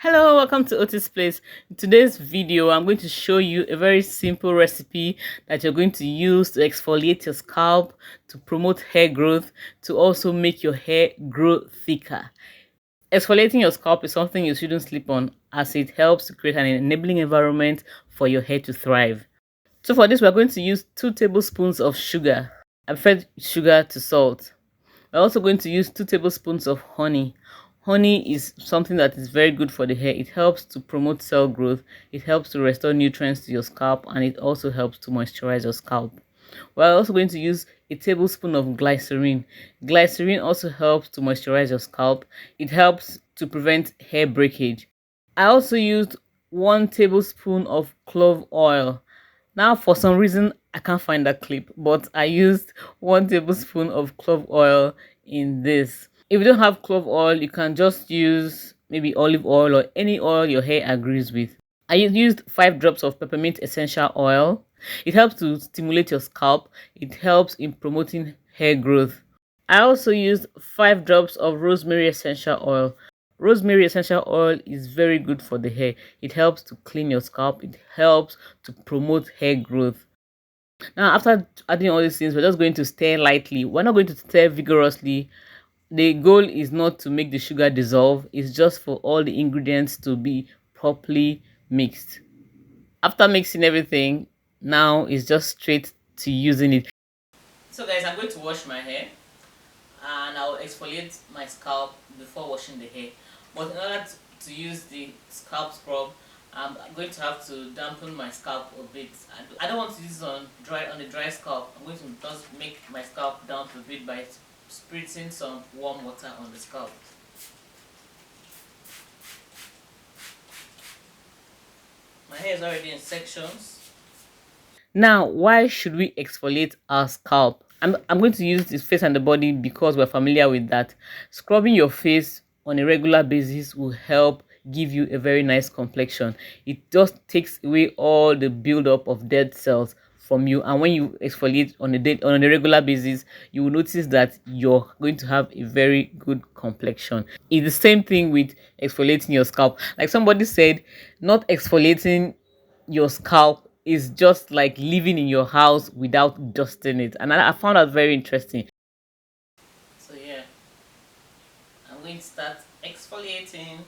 Hello, welcome to Otis Place. In today's video, I'm going to show you a very simple recipe that you're going to use to exfoliate your scalp, to promote hair growth, to also make your hair grow thicker. Exfoliating your scalp is something you shouldn't sleep on, as it helps to create an enabling environment for your hair to thrive. So for this, we're going to use 2 tablespoons of sugar. I prefer sugar to salt. We're also going to use 2 tablespoons of honey. Honey is something that is very good for the hair. It helps to promote cell growth, it helps to restore nutrients to your scalp, and it also helps to moisturize your scalp. We're also going to use a tablespoon of glycerin. Glycerin also helps to moisturize your scalp. It helps to prevent hair breakage. I also used 1 tablespoon of clove oil. Now, for some reason, I can't find that clip, but I used 1 tablespoon of clove oil in this. If you don't have clove oil, you can just use maybe olive oil or any oil your hair agrees with. I used 5 drops of peppermint essential oil. It helps to stimulate your scalp. It helps in promoting hair growth. I also used 5 drops of rosemary essential oil. Rosemary essential oil is very good for the hair. It helps to clean your scalp. It helps to promote hair growth. Now, after adding all these things, we're just going to stir lightly. We're not going to stir vigorously. The goal is not to make the sugar dissolve. It's just for all the ingredients to be properly mixed. After mixing everything, now it's just straight to using it. So guys, I'm going to wash my hair and I'll exfoliate my scalp before washing the hair. But in order to use the scalp scrub, I'm going to have to dampen my scalp a bit. I don't want to use it on the dry scalp. I'm going to just make my scalp damp a bit by spritzing some warm water on the scalp. My hair is already in sections. Now, why should we exfoliate our scalp? I'm going to use the face and the body because we're familiar with that. Scrubbing your face on a regular basis will help give you a very nice complexion. It just takes away all the buildup of dead cells from you, and when you exfoliate on a regular basis, you will notice that you're going to have a very good complexion. It's the same thing with exfoliating your scalp. Like somebody said, not exfoliating your scalp is just like living in your house without dusting it, and I found that very interesting. So yeah, I'm going to start exfoliating.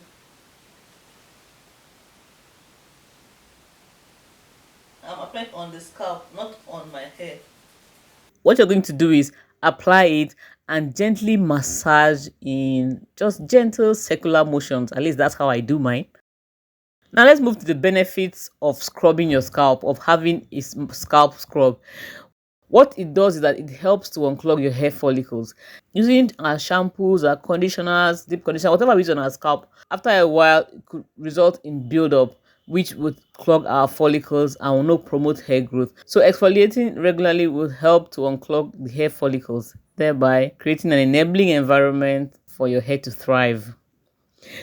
I'm applying on the scalp, not on my hair. What you're going to do is apply it and gently massage in just gentle circular motions. At least that's how I do mine. Now let's move to the benefits of scrubbing your scalp, of having a scalp scrub. What it does is that it helps to unclog your hair follicles. Using our shampoos, our conditioners, deep conditioner, whatever we use on our scalp, after a while it could result in buildup, which would clog our follicles and will not promote hair growth. So exfoliating regularly will help to unclog the hair follicles, thereby creating an enabling environment for your hair to thrive.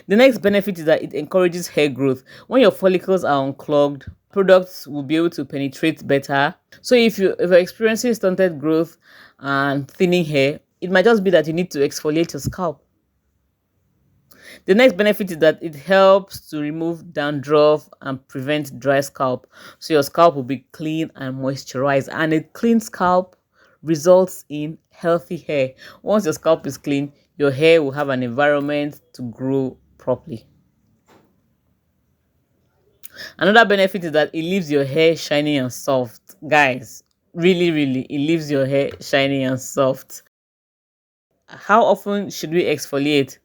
The next benefit is that it encourages hair growth. When your follicles are unclogged, products will be able to penetrate better. So if you're experiencing stunted growth and thinning hair, it might just be that you need to exfoliate your scalp. The next benefit is that it helps to remove dandruff and prevent dry scalp. So your scalp will be clean and moisturized, and a clean scalp results in healthy hair. Once your scalp is clean, your hair will have an environment to grow properly. Another benefit is that it leaves your hair shiny and soft. Guys, really, it leaves your hair shiny and soft. How often should we exfoliate?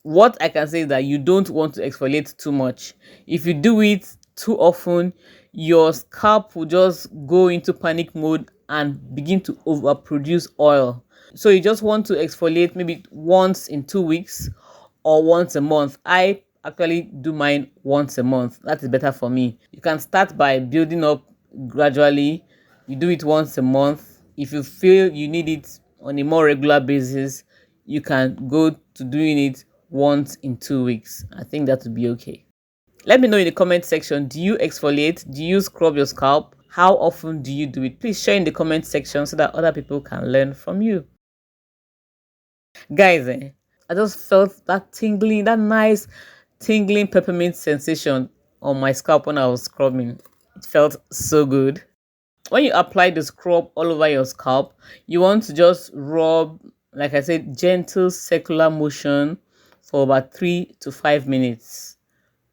What I can say is that you don't want to exfoliate too much. If you do it too often, your scalp will just go into panic mode and begin to overproduce oil. So you just want to exfoliate maybe once in 2 weeks or once a month. I actually do mine once a month. That is better for me. You can start by building up gradually. You do it once a month. If you feel you need it on a more regular basis, you can go to doing it once in 2 weeks. I think that would be okay. Let me know in the comment section, do you exfoliate? Do you scrub your scalp? How often do you do it? Please share in the comment section so that other people can learn from you. Guys, I just felt that tingling, that nice tingling peppermint sensation on my scalp when I was scrubbing. It felt so good. When you apply the scrub all over your scalp, you want to just rub, like I said, gentle circular motion for about 3 to 5 minutes.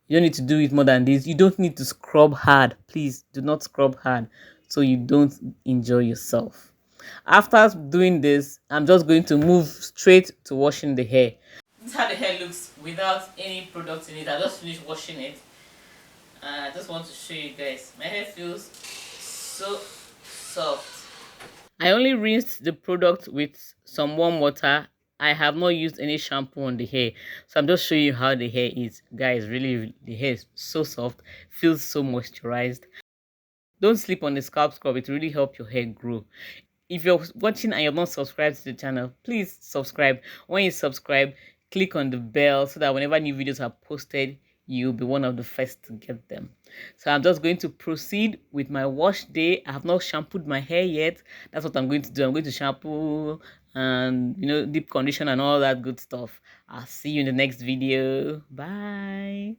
You don't need to do it more than this. You don't need to scrub hard. Please do not scrub hard so you don't injure yourself. After doing this, I'm just going to move straight to washing the hair. This is how the hair looks without any product in it. I just finished washing it. I just want to show you guys. My hair feels so soft. I only rinsed the product with some warm water. I have not used any shampoo on the hair, so I'm just showing you how the hair is. Guys, really, the hair is so soft, feels so moisturized. Don't sleep on the scalp scrub. It really helps your hair grow. If you're watching and you're not subscribed to the channel, please subscribe. When you subscribe, click on the bell so that whenever new videos are posted, you'll be one of the first to get them. So I'm just going to proceed with my wash day. I have not shampooed my hair yet. That's what I'm going to do. I'm going to shampoo and deep condition and all that good stuff. I'll see you in the next video. Bye.